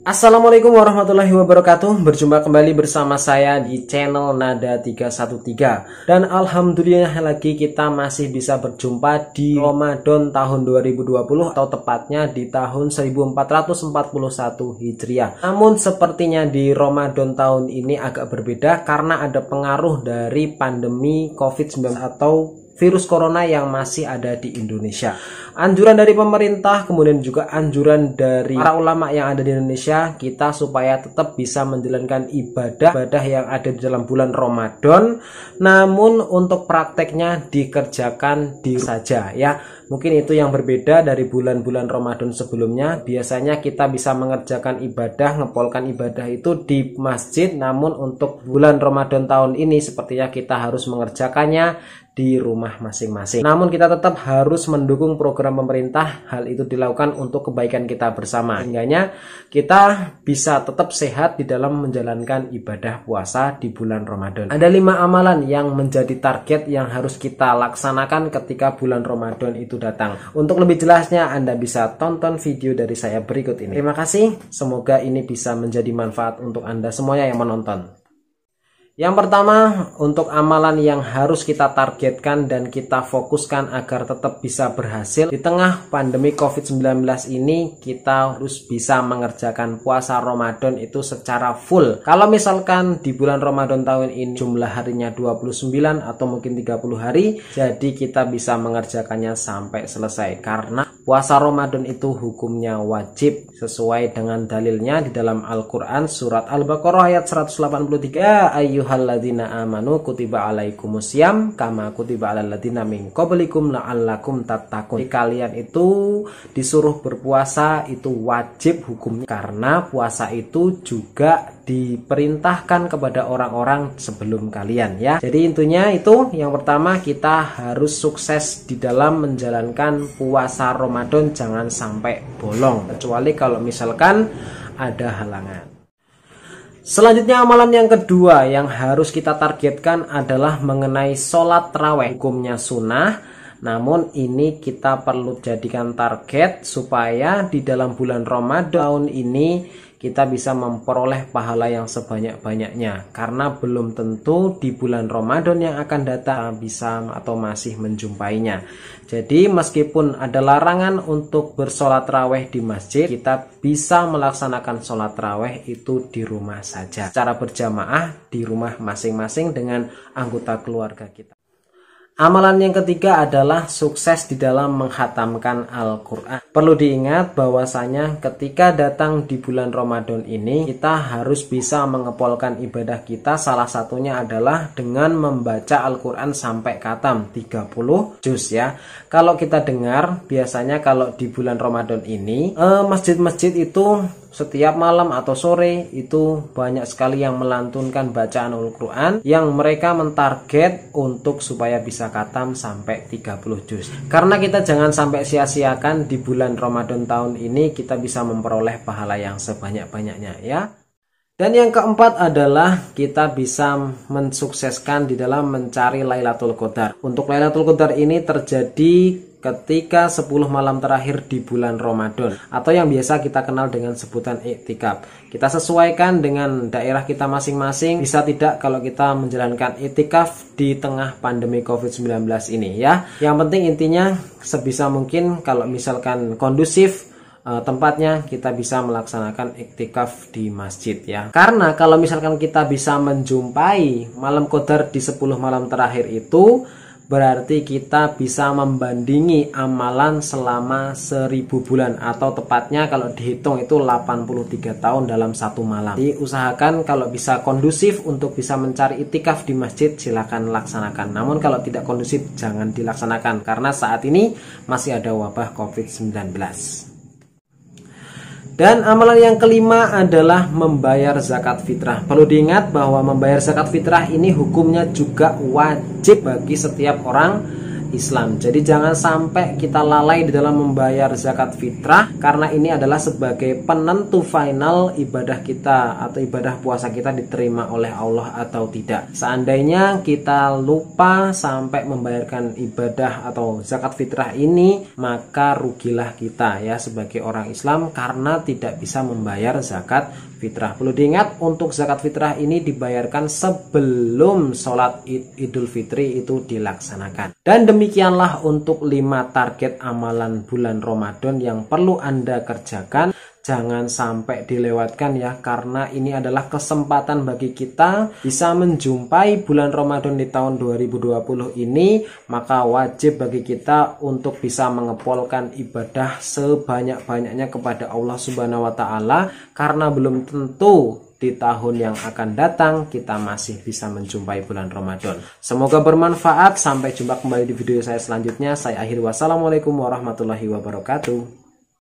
Assalamualaikum warahmatullahi wabarakatuh. Berjumpa kembali bersama saya di channel Nada 313. Dan alhamdulillah lagi kita masih bisa berjumpa di Ramadan tahun 2020 atau tepatnya di tahun 1441 Hijriah. Namun sepertinya di Ramadan tahun ini agak berbeda karena ada pengaruh dari pandemi COVID-19 atau virus corona yang masih ada di Indonesia. Anjuran dari pemerintah, kemudian juga anjuran dari para ulama yang ada di Indonesia, kita supaya tetap bisa menjalankan ibadah yang ada di dalam bulan Ramadan. Namun untuk prakteknya dikerjakan di saja ya. Mungkin itu yang berbeda dari bulan-bulan Ramadan sebelumnya. Biasanya kita bisa mengerjakan ibadah, ngepolkan ibadah itu di masjid. Namun untuk bulan Ramadan tahun ini sepertinya kita harus mengerjakannya di rumah masing-masing. Namun kita tetap harus mendukung program pemerintah. Hal itu dilakukan untuk kebaikan kita bersama. Sehingga kita bisa tetap sehat di dalam menjalankan ibadah puasa di bulan Ramadan. Ada 5 amalan yang menjadi target yang harus kita laksanakan ketika bulan Ramadan itu datang. Untuk lebih jelasnya Anda bisa tonton video dari saya berikut ini. Terima kasih. Semoga ini bisa menjadi manfaat untuk Anda semuanya yang menonton. Yang pertama, untuk amalan yang harus kita targetkan dan kita fokuskan agar tetap bisa berhasil di tengah pandemi COVID-19 ini, kita harus bisa mengerjakan puasa Ramadan itu secara full. Kalau misalkan di bulan Ramadan tahun ini jumlah harinya 29 atau mungkin 30 hari, jadi kita bisa mengerjakannya sampai selesai karena puasa Ramadan itu hukumnya wajib sesuai dengan dalilnya di dalam Al-Quran surat Al-Baqarah ayat 183. Ayyuhalladzina amanu kutiba alaikumusiyam kama kutiba alal ladzina min qablikum la'allakum tattaqun. Kalian itu disuruh berpuasa itu wajib hukumnya karena puasa itu juga diperintahkan kepada orang-orang sebelum kalian ya. Jadi intinya itu yang pertama, kita harus sukses di dalam menjalankan puasa Ramadan, jangan sampai bolong kecuali kalau misalkan ada halangan. Selanjutnya amalan yang kedua yang harus kita targetkan adalah mengenai sholat taraweh. Hukumnya sunnah, namun ini kita perlu jadikan target supaya di dalam bulan Ramadan ini kita bisa memperoleh pahala yang sebanyak-banyaknya. Karena belum tentu di bulan Ramadan yang akan datang bisa atau masih menjumpainya. Jadi meskipun ada larangan untuk bersolat taraweh di masjid, kita bisa melaksanakan sholat taraweh itu di rumah saja, secara berjamaah di rumah masing-masing dengan anggota keluarga kita. Amalan yang ketiga adalah sukses di dalam menghatamkan Al-Quran. Perlu diingat bahwasanya ketika datang di bulan Ramadan ini, kita harus bisa mengepolkan ibadah kita. Salah satunya adalah dengan membaca Al-Quran sampai khatam 30 juz ya. Kalau kita dengar, biasanya kalau di bulan Ramadan ini, masjid-masjid itu setiap malam atau sore itu banyak sekali yang melantunkan bacaan Al-Quran yang mereka mentarget untuk supaya bisa khatam sampai 30 juz. Karena kita jangan sampai sia-siakan di bulan Ramadan tahun ini, kita bisa memperoleh pahala yang sebanyak-banyaknya ya. Dan yang keempat adalah kita bisa mensukseskan di dalam mencari Lailatul Qadar. Untuk Lailatul Qadar ini terjadi ketika 10 malam terakhir di bulan Ramadan atau yang biasa kita kenal dengan sebutan iktikaf. Kita sesuaikan dengan daerah kita masing-masing. Bisa tidak kalau kita menjalankan iktikaf di tengah pandemi COVID-19 ini ya. Yang penting intinya sebisa mungkin kalau misalkan kondusif tempatnya, kita bisa melaksanakan iktikaf di masjid ya. Karena kalau misalkan kita bisa menjumpai malam qadar di 10 malam terakhir itu, berarti kita bisa membandingi amalan selama 1000 bulan atau tepatnya kalau dihitung itu 83 tahun dalam satu malam. Jadi usahakan kalau bisa kondusif untuk bisa mencari iktikaf di masjid, silakan laksanakan. Namun kalau tidak kondusif jangan dilaksanakan karena saat ini masih ada wabah COVID-19. Dan amalan yang kelima adalah membayar zakat fitrah. Perlu diingat bahwa membayar zakat fitrah ini hukumnya juga wajib bagi setiap orang Islam. Jadi jangan sampai kita lalai di dalam membayar zakat fitrah, karena ini adalah sebagai penentu final ibadah kita atau ibadah puasa kita diterima oleh Allah atau tidak. Seandainya kita lupa sampai membayarkan ibadah atau zakat fitrah ini, maka rugilah kita ya sebagai orang Islam karena tidak bisa membayar zakat fitrah. Perlu diingat, untuk zakat fitrah ini dibayarkan sebelum sholat Idul Fitri itu dilaksanakan. Dan demikianlah untuk 5 target amalan bulan Ramadan yang perlu Anda kerjakan. Jangan sampai dilewatkan ya, karena ini adalah kesempatan bagi kita bisa menjumpai bulan Ramadan di tahun 2020 ini. Maka wajib bagi kita untuk bisa mengepolkan ibadah sebanyak-banyaknya kepada Allah Subhanahu wa Ta'ala, karena belum tentu di tahun yang akan datang kita masih bisa menjumpai bulan Ramadan. Semoga bermanfaat. Sampai jumpa kembali di video saya selanjutnya. Saya akhiri, wassalamualaikum warahmatullahi wabarakatuh.